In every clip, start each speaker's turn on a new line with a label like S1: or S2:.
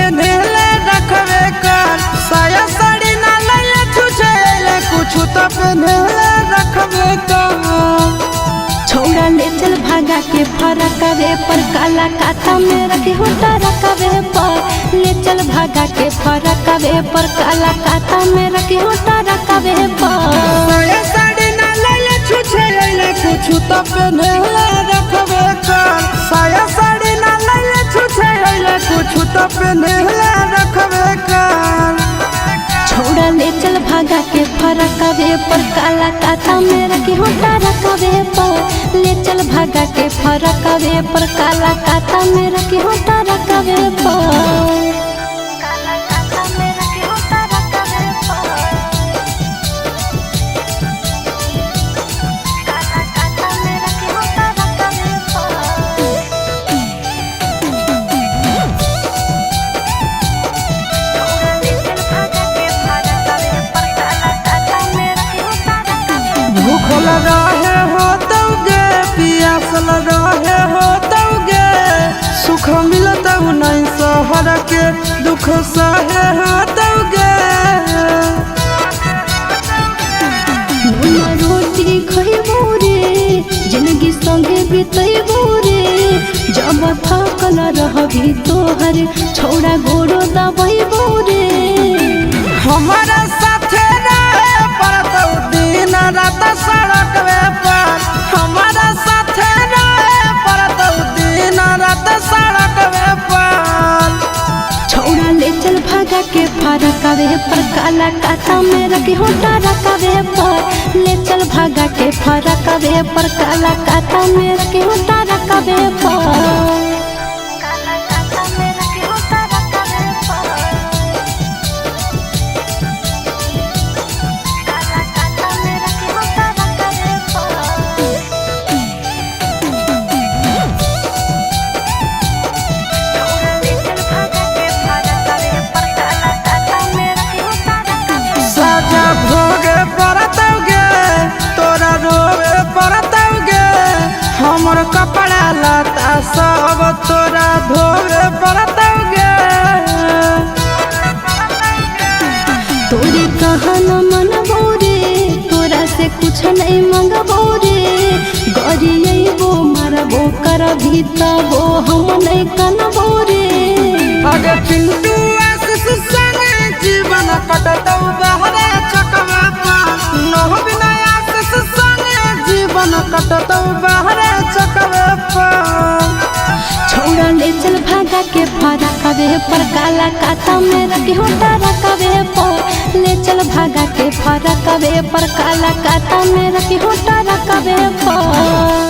S1: पहनेले रखबे कर, साया साड़ी ना लैले छुछे कुछ तो पहनेले रखबे कर।
S2: छोड़ा ले चल भागा के फरकवे पर, काला काता में रखी होता रखवे पर। ले चल भागा के फरकवे पर, काला काता में रखी होता रखवे पर।
S1: साया साड़ी ना लैले छुछे कुछ तो पहनेले रखबे कर, साया साड़ी ना लैले छुछे कुछ तो पहनेले रखबे कर।
S2: छोड़ा ले चल भागा के फरकवे पर, काला काता में रखी होता रखवे पर। ले चल भागा के फरकवे पर, काला काता में रखी होता रखवे पर।
S1: भूख रहे हो तौगे, पियास रहे हो तौगे, सुख मिलता नहीं शहर के, दुख सहे हो तौगे।
S2: रोटी खइबो रे, जिंदगी संगे बितैबो रे। जब थकल रहबी तोहर, छोड़ा गोरो दबैबो रे।
S1: हमारा साथे रहे पड़तौ दिन रात सड़क पर, हमारा साथे रहे पड़तौ दिन रात सड़क पर।
S2: छोड़ा ले चल भागा के फरकवे पर, काला काता में रखी होता रखवे पर। ले चल भागा के फरकवे पर, काला काता में रखी होता रखवे पर।
S1: भोगे पड़तौगे, तोरा रोवे पड़तौगे, हमर कपड़ा लता सब तोरा धोवे पड़तौगे।
S2: तोरे कहना मनबो रे, तोरा से कुछ नहीं मंगबो रे। गरियबो मरबो करभी तबो हम नहीं कनबो रे।
S1: अगे चिंटू आशीष संगे जीवन कटतौ बहरे चकवे पर, नह बिना आशीष संगे जीवन कटतौ बहरे चकवे पर।
S2: छोड़ा ले चल भागा के फरकवे पर, काला काता में रखी होता रखवे पर। ले चल भागा के फरकवे पर, काला काता में रखी होता रखवे पर।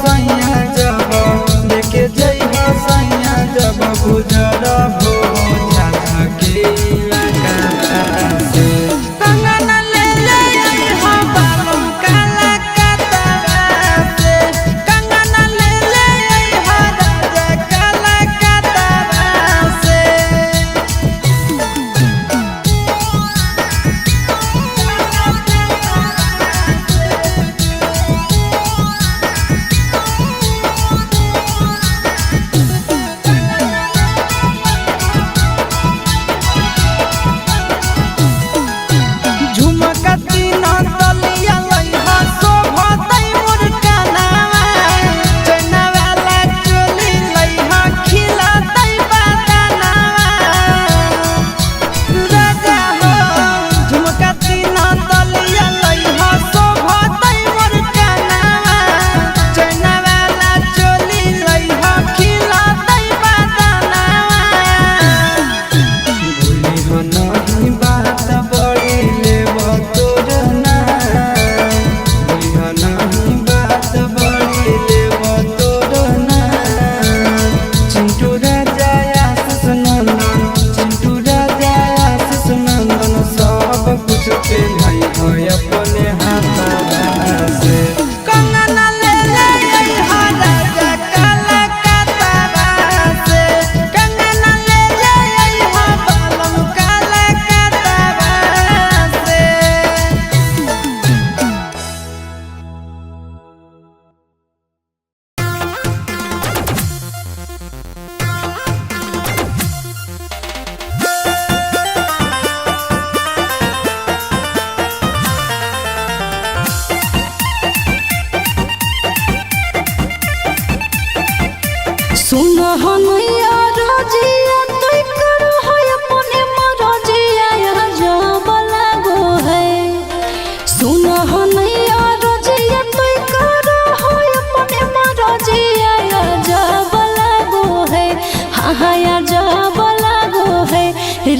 S1: सैया जब लेके जइहा सैया जब गुजर हो झाझा के इलाका से कंगन ले ले अइहा बालम काला कतरा से कंगन ले ले अइहा राजा काला कतरा से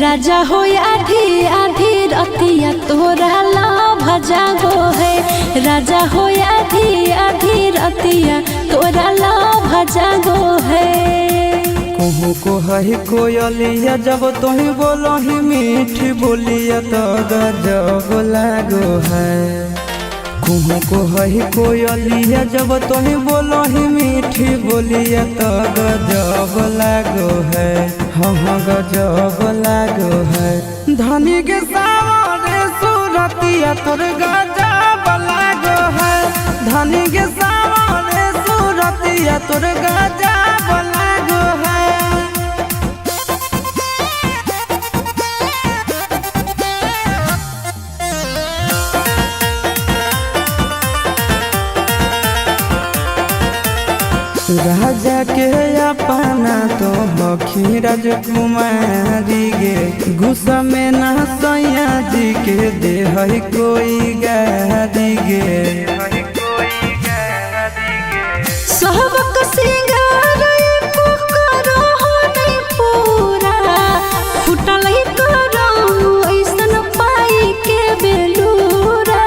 S2: राजा हो आधी आधी रतिया तोरा लाभ जागो है राजा हो आधी आधी रतिया तोरा लाभ जागो है
S1: कहूँ को है कोयलिया जब तुही बोलो ही मीठी बोलिया तो गजब लागो है कहूँ को है कोयलिया जब तुही बोलो ही मीठी बोलिया तो गजब लागो है हाँ गजब लागो है धनी के सावरे सूरतिया तोर गजब लागो है धनी के सावरे सूरतिया तोर गजब लागो है राजा के अपना तो हखी राजकुमारी गे गुस्सा में ना सैया जी के दे है कोई गारी गे
S2: सबक सिंगार करो नहीं पूरा फुटल ही करो ऐसन पाई के बेलूरा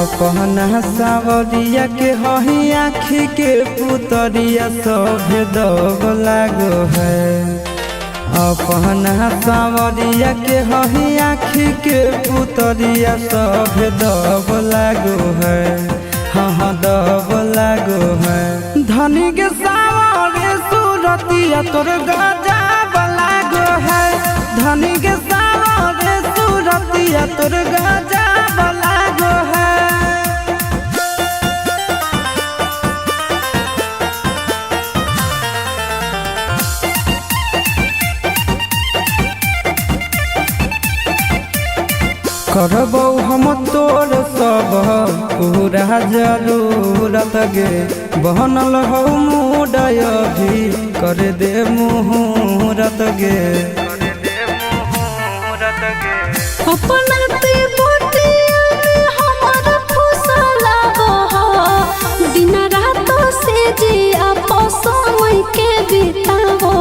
S1: अपना सावरिया के हही आँखी के पुतरिया सभे दब लागो है अपना सावरिया के हही आँखी के पुतरिया सभे दब लागो है हाँ दब लागो है धनी के सावरे सूरतिया तोर गजब लागो है धनी के सावरे सूरतिया तोर गजब लागो है करबौ हम तोर सब पूरा जरूरत गे बनल हो मुडय भी कर दे मुहूर्त गे
S2: अपना ते बोटिया में हमारा फुसला बह दिन रात से जी आपस समय के बितावो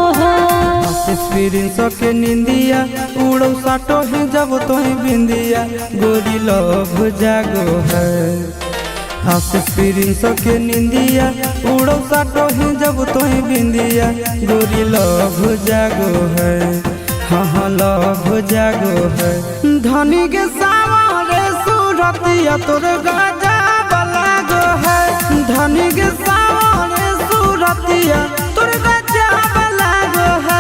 S1: एक्सपीरियंस के निंदिया उड़ो साटो ही जब तो ही बिंदिया गोरी लव जागो है आशीष प्रिंस के निंदिया उड़ो साटो ही जब तोही बिंदिया गोरी लव जागो है, हाँ लव जागो है। धनी के सावरे सूरतिया तोर गाजा बलागो है, धनी के सावरे सूरतिया तोर गाजा बलागो है।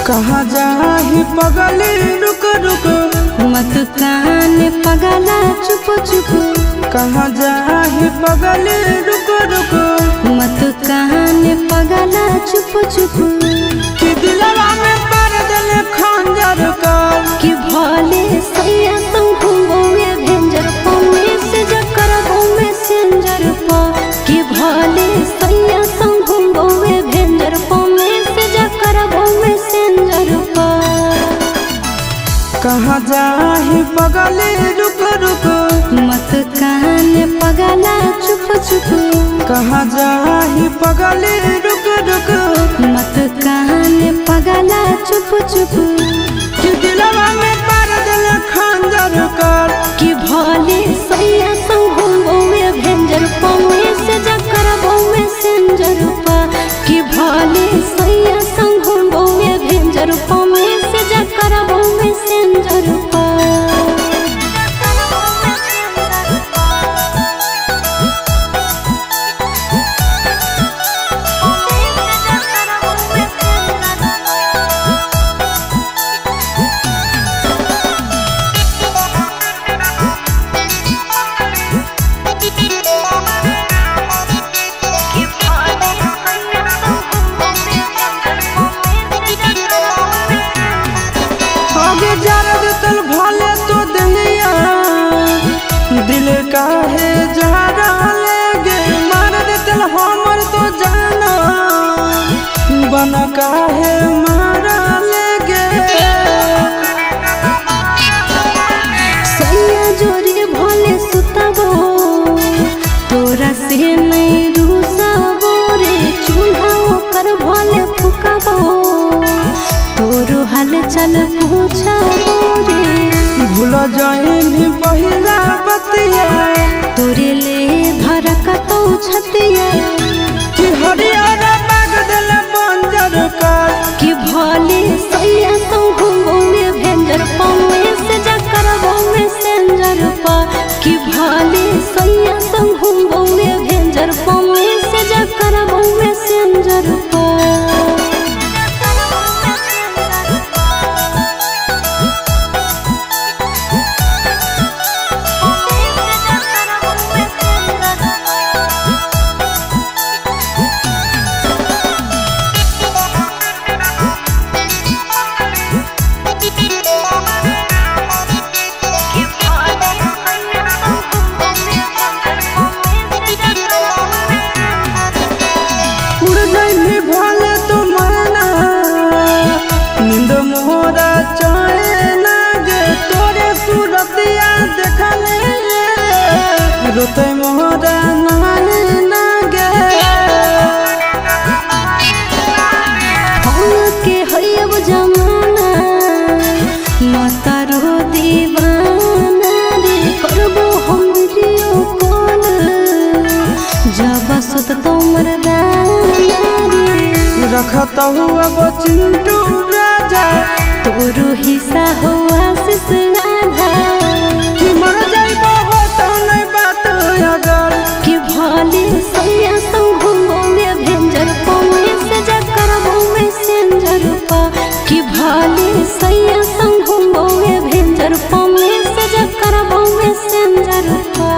S1: कहाँ जाही पगली रुक रुक
S2: मत कान पगला चुप चुप,
S1: कहाँ जाही पगली रुक रुक
S2: मत कान पगला चुप चुप।
S1: कि दिलवा में पर दिल खंजर कर
S2: कि भले सैया संग घूमोगे भेंजर पौने से जकर घूमे सेंजर पा, कि भले सैया संग घूमोगे भेंजर पौने से जकर घूमे सेंजर पा।
S1: कहाँ जाही पगली रुक रुक
S2: मत कान पगला चुप चुप,
S1: कहाँ जाही पगली रुक रुक
S2: मत कान पगला चुप चुप।
S1: कि दिलवा में पर दिल खंजर कर
S2: कि भले सैया संग घूमोगे भेंजर पौने से जकर घूमे सेंजर पा, कि भले सैया संग घूमोगे भेंजर पौने से जकर घूमे सेंजर पा।
S1: आगे जरद तल भले तो दहिया दिल काहे जहरा लेगे मार दे तल हमर तो जाना बन काहे मारा लेगे।
S2: सैया जोरी भले सुतबो तोरा से नहीं रूसबो रे, चूल्हा ओकर भले फुकबो तोरो हाल चल पूछबो रे।
S1: भूल जाइनी पहिला बतिया
S2: तोरे ले धरकतौ छतिया,
S1: कि हरियर बाग दिल बंजर कर
S2: कि भले सैया संग घूमोगे भेंजर पौने से जकर घूमे सेंजर पा, कि भले सैया संग घूमोगे भेंजर पौने से जकर घूमे सेंजर पा।
S1: उड़ जाइनी भले तो मरना नींद मोरा चाहे लागे तोरे सूरतिया देखले रोते मोरा नाने लागे।
S2: हम के हयब जमाना मतारो दीवाना रे, करबो हम वीडियो कॉल जब सुत तो मरदाना रे।
S1: रखत हुआ वो चिंटू राजा
S2: तोरो हिस्सा हो आशीष राधा,
S1: कि मर जाइबो हो तो नहीं बात अगर
S2: कि भले सैया संग घूमोगे भेंजर पौने से जकर घूमे सेंजर पा, कि भले सैया संग घूमोगे भेंजर पौने से जकर घूमे सेंजर पा।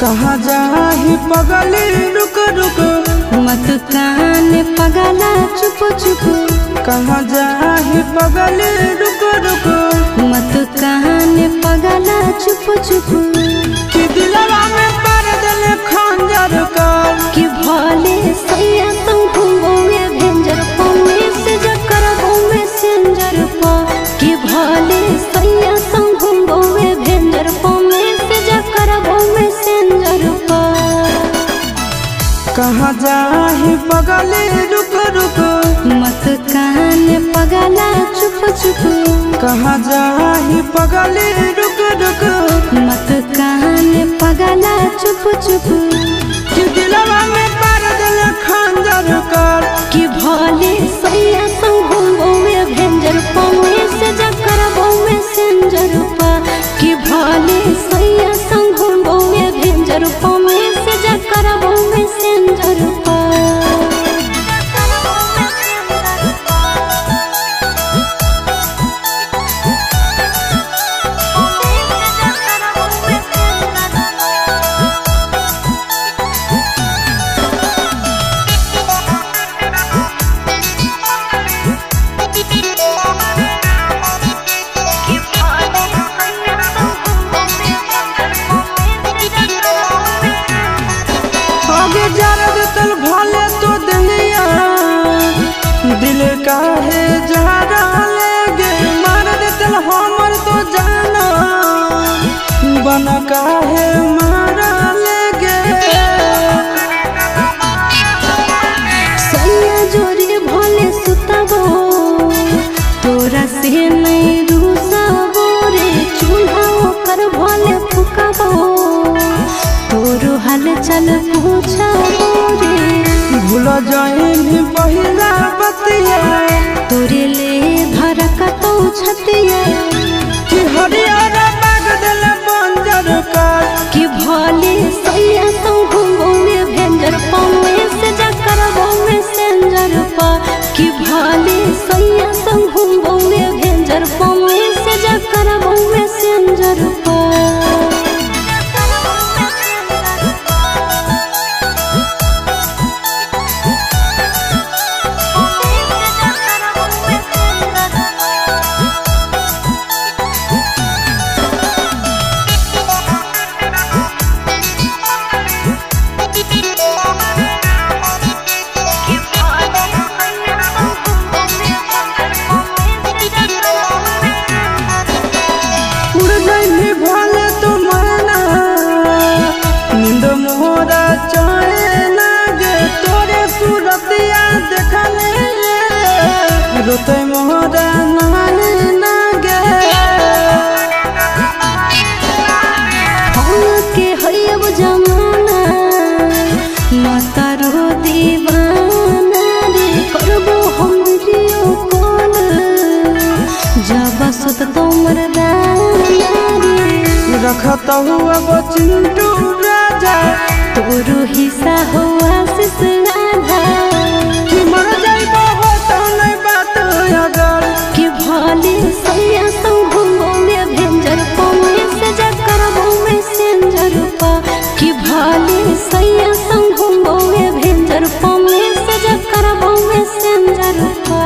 S1: कहाँ जाही पगली रुक रुक,
S2: मत कान पगला चुप चुप,
S1: कहाँ जाही पगली रुक रुक,
S2: मत कान पगला चुप चुप।
S1: कि दिलवा में पर दिल खंजर कर,
S2: कि भले सैया संग घूमोगे भेंजर पौने से जकर में सेंजर पा। कि भले सैया संग घूमोगे भेंजर पौने से जकर में सेंजर पा।
S1: कहाँ जाही पगली रुक रुक,
S2: मत कान पगला चुप चुप,
S1: कहाँ जाही पगली रुक रुक,
S2: मत कान पगला चुप चुप।
S1: कि दिलवा में पर दिल खंजर कर,
S2: कि भले सैया संग घूमोगे भेंजर पौने से जकर में सेंजर पा। कि भले सैया संग घूमोगे भेंजर पौने से जकर में सेंजर पा।
S1: आगे जरद तल भले तो दहिया, दिल काहे जहरा लेगे, मार दे तल हमर तो जाना, बन काहे मारा लेगे।
S2: सैया जोरी भले सुतबो, तोरा से नहीं रूसबो रे, चूल्हा ओकर भले फुकबो, तोरो हाल चल पूछबो रे।
S1: भूल जाइनी पहिला बतिया,
S2: तोरे ले धरकतौ छतिया।
S1: कि हरियर बाग दिल बंजर कर,
S2: कि भले सैया संग घूमोगे भेंजर पौने से जकर में सेंजर पा। कि भले सैया संग घूमोगे भेंजर पौने से जकर में सेंजर पा।
S1: उड़ जाइनी भले तो मरना, नींद मोरा चाहे लागे, तोरे सूरतिया देखले रोते मोरा नाने लागे।
S2: हम के हयब जमाना, माता रो दीवाना रे, करबो हम वीडियो कॉल, जब सुत तो मरदाना रे।
S1: रखत हुआ वो चिंटू राजा,
S2: तोरो हिस्सा हो आशीष राधा।
S1: कि मर जाइबो हो तो नहीं बात अगर,
S2: कि भले सैया संग घूमोगे भेंजर पौने से जकर में सेंजर पा। कि भले सैया संग घूमोगे भेंजर पौने से जकर में सेंजर पा।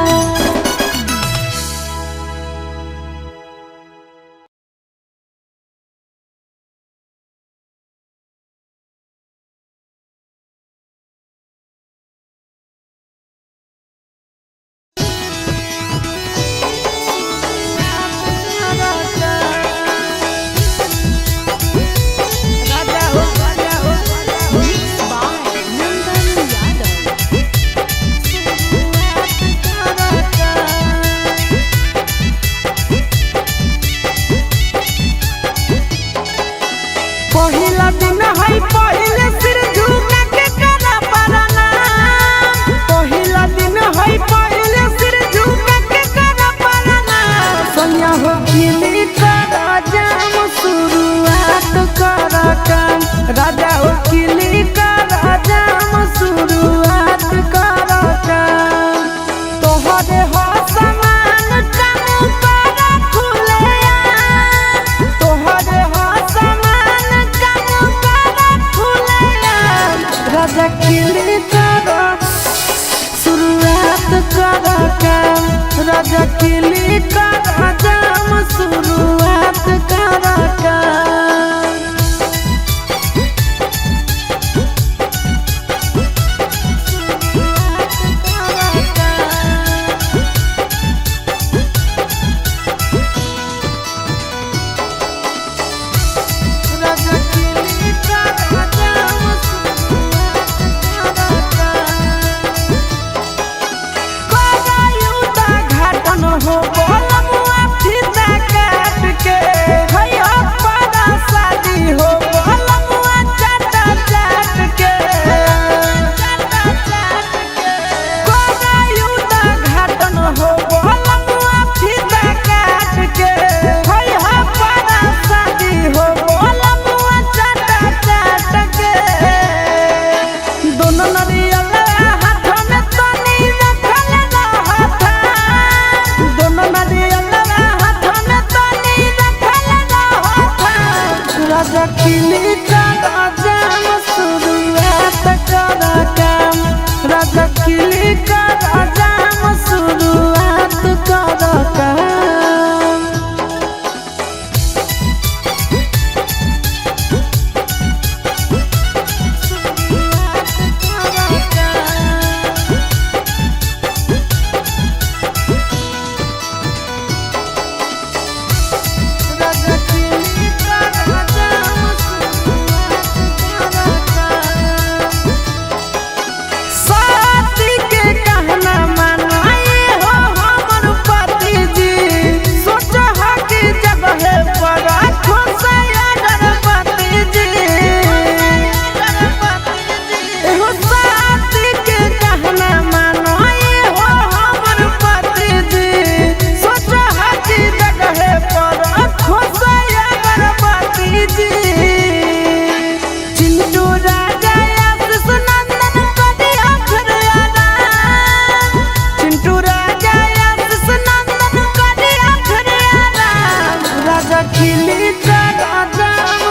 S1: राजा किली करो शुरुआत करो काम राजा किली करो जाम शुरुआत करो काम राजा किली करो जाम शुरुआत करो काम राजा किली करो जाम शुरुआत करो काम किली करो जाम